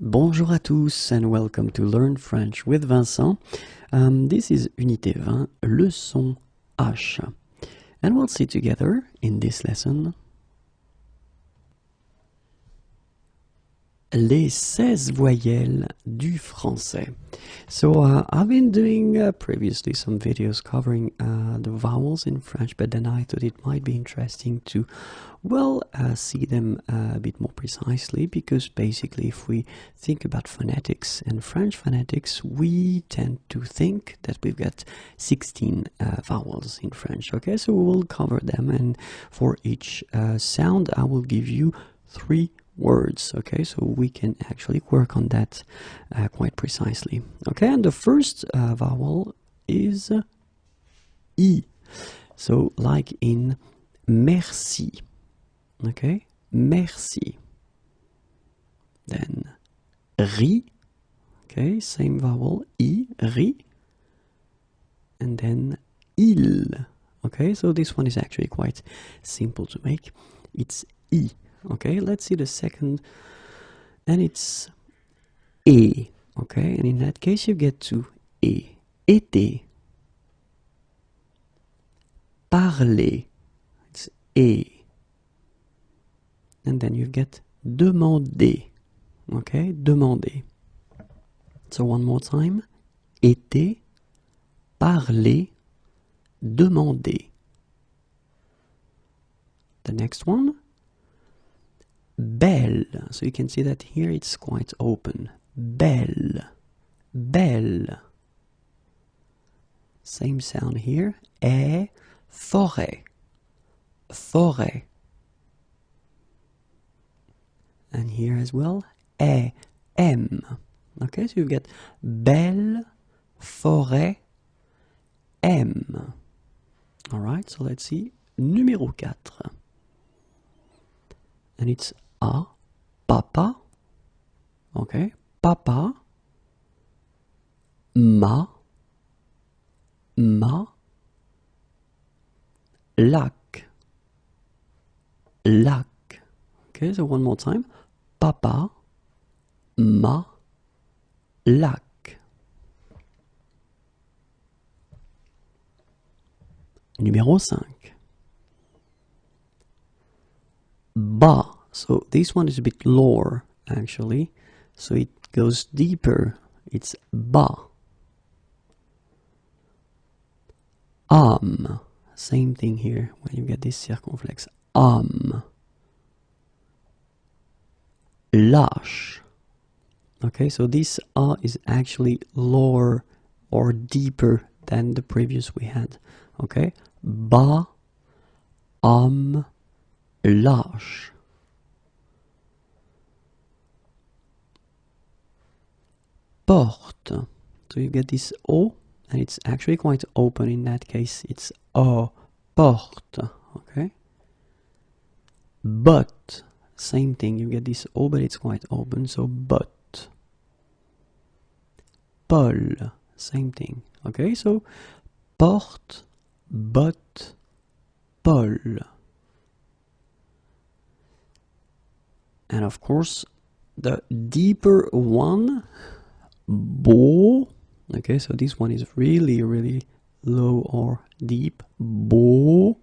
Bonjour à tous and welcome to Learn French with Vincent. This is Unité 20, leçon H. And we'll see together in this lesson les 16 voyelles du français. So I've been doing previously some videos covering the vowels in French, but then I thought it might be interesting to, see them a bit more precisely, because basically if we think about phonetics and French phonetics, we tend to think that we've got 16 vowels in French. Okay, so we will cover them, and for each sound I will give you 3 words. Okay, so we can actually work on that quite precisely. Okay, and the first vowel is I. So like in merci. Okay, merci. Then ri. Okay, same vowel, I, ri. And then il. Okay, so this one is actually quite simple to make. It's I. Okay, let's see the second, and it's e. Okay, and in that case you get to e. Été. Parler. It's e. And then you get demander. Okay, demander. So one more time. Été. Parler. Demander. The next one. Belle. So you can see that here it's quite open. Belle. Belle. Same sound here. E. Forêt. Forêt. And here as well. E. M. Okay, so you've got belle, forêt, M. Alright, so let's see. Numéro 4. And it's A, papa, okay, papa, ma, lac, lac. Okay, so one more time. Papa, ma, lac. Numéro 5. Ba. So this one is a bit lower actually, so it goes deeper. It's ba. Same thing here when you get this circumflex. Lâche. Okay, so this a is actually lower or deeper than the previous we had. Okay, ba, lâche. Porte. So you get this O, and it's actually quite open in that case. It's O, porte. Okay. But, same thing. You get this O, but it's quite open. So but. Paul. Same thing. Okay. So porte, but, Paul. And of course, the deeper one, beau. Okay, so this one is really, really low or deep. Beau.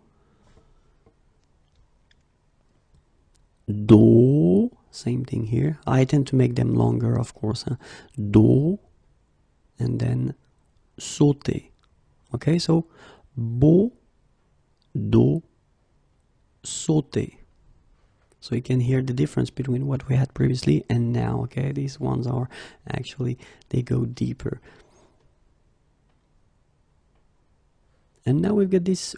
Do. Same thing here. I tend to make them longer, of course. Do. And then sauter. Okay, so beau, do, sauter. So you can hear the difference between what we had previously and now. Okay, these ones are actually, they go deeper. And now we've got this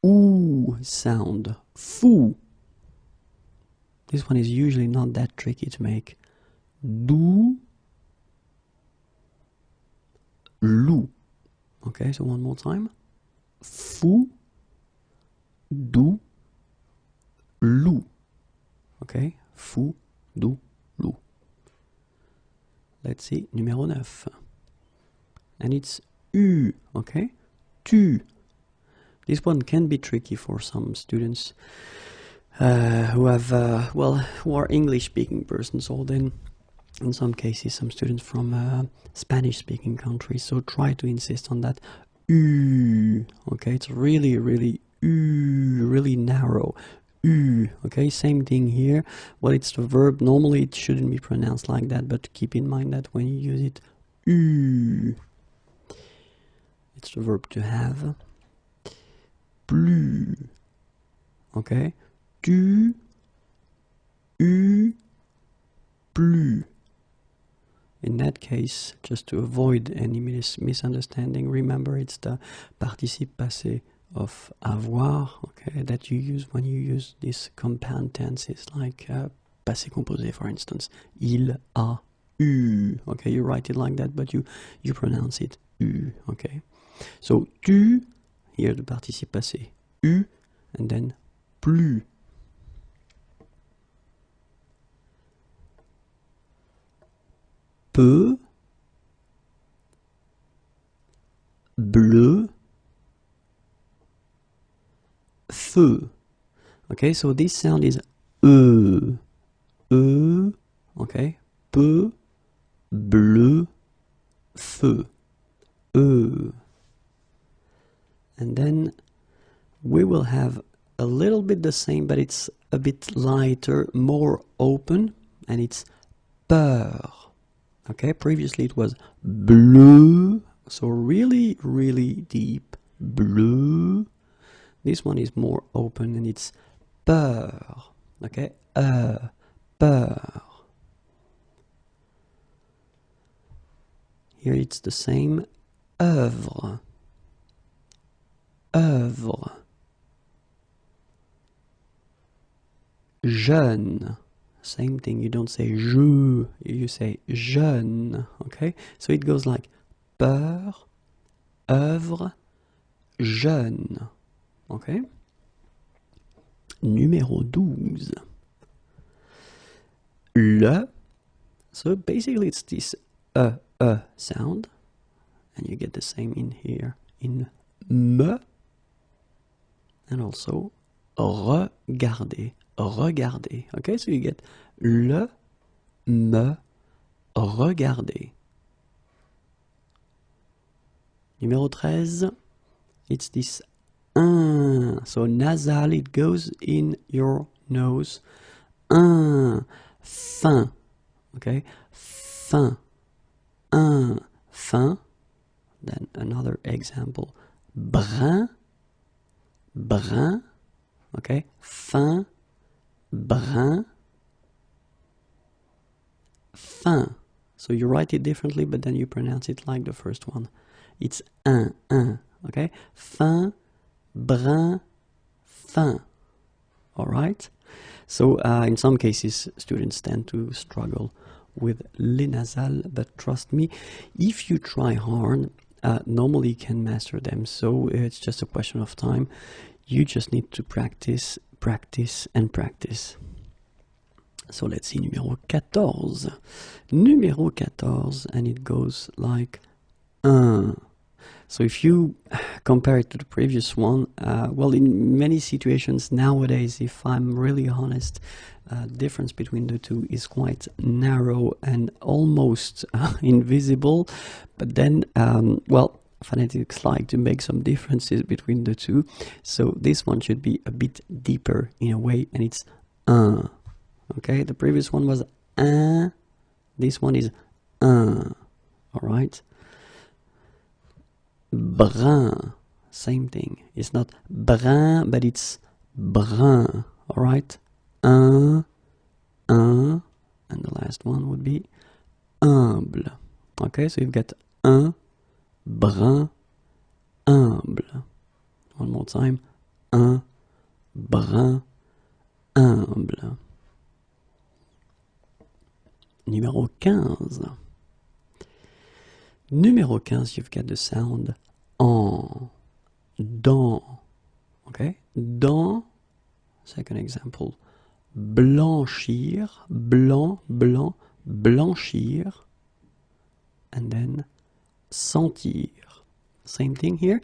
oo sound. Fou. This one is usually not that tricky to make. Do, lou. Okay, so one more time. Fou, do, lou. Okay, fou, do, lou. Let's see, numéro 9. And it's U, okay? Tu. This one can be tricky for some students who have, who are English-speaking persons, so then in some cases, some students from Spanish-speaking countries, so try to insist on that U, okay? It's really, really U, really narrow. U, okay? Same thing here. Well, it's the verb. Normally, it shouldn't be pronounced like that, but keep in mind that when you use it, U, it's the verb to have. Plus, okay? Tu, U, plus. In that case, just to avoid any misunderstanding, remember it's the participe passé of avoir, okay, that you use when you use these compound tenses like passé composé, for instance. Il a eu, okay, you write it like that, but you pronounce it eu, okay. So tu, here the participe passé, eu, and then plus. Peu, bleu, feu. Okay, so this sound is okay, peu, bleu, feu, and then we will have a little bit the same, but it's a bit lighter, more open, and it's peur. Okay, previously it was bleu, so really, really deep, bleu. This one is more open and it's peur, okay, peur. Here it's the same, œuvre, œuvre. Jeune, same thing, you don't say je, you say jeune, okay? So it goes like peur, œuvre, jeune, okay? Numéro 12. Le, so basically it's this sound, and you get the same in here, in me, and also regarder. Regarder. Okay, so you get le, me, regarder. Numéro 13, it's this un. So nasal, it goes in your nose. Un, fin. Okay, fin. Un, fin. Then another example. Brun, brun. Okay, fin. Brun, fin. So you write it differently, but then you pronounce it like the first one. It's un, okay? Fin, brun, fin. All right? So in some cases, students tend to struggle with les nasal, but trust me, if you try hard, normally you can master them. So it's just a question of time. You just need to practice, practice, and practice. So let's see, numéro 14. Numéro 14, and it goes like un. So if you compare it to the previous one, well, in many situations nowadays, if I'm really honest, the difference between the two is quite narrow and almost invisible. But then, well, phonetics like to make some differences between the two. So this one should be a bit deeper in a way, and it's un. Okay, the previous one was un. This one is un. All right. Brun, same thing. It's not brun, but it's brun. All right. Un, and the last one would be humble. Okay, so you've got un, brun, humble. One more time. Un, brun, humble. Numéro 15. Numéro 15, you've got the sound en, dans. Okay? Dans, second example. Blanchir, blanc, blanc, blanchir. And then sentir. Same thing here.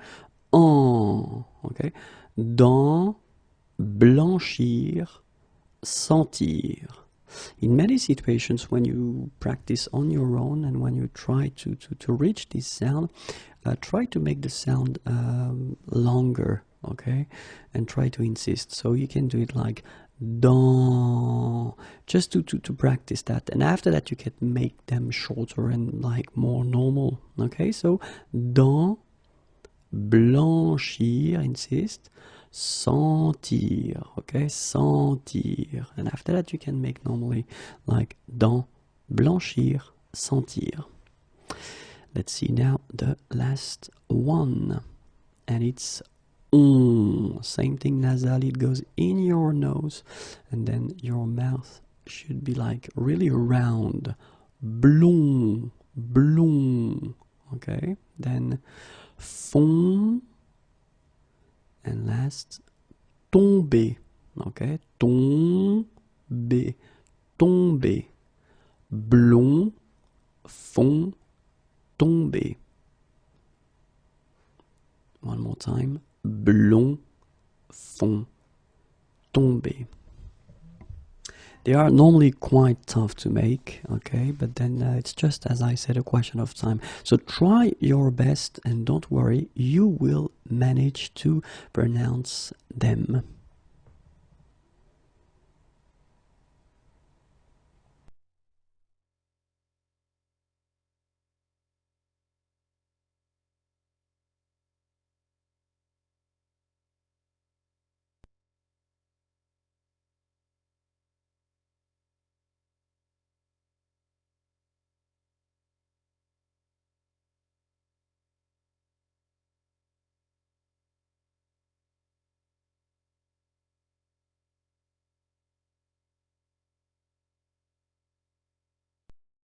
En, okay? Dans, blanchir, sentir. in many situations when you practice on your own and when you try to reach this sound, try to make the sound longer, okay, and try to insist. So you can do it like dans, just to practice that, and after that you can make them shorter and like more normal, okay. So dans, blanchir, insist, sentir, okay, sentir, and after that you can make normally like dans, blanchir, sentir. Let's see now the last one, and it's on. Same thing, nasal, it goes in your nose, and then your mouth should be like really round. Blond, blond, okay. Then fond, and last tomber, okay. Tomber, tomber, blond, fond, tomber. One more time. Blond, fond, tomber. They are normally quite tough to make, okay, but then it's just, as I said, a question of time. So try your best and don't worry, you will manage to pronounce them.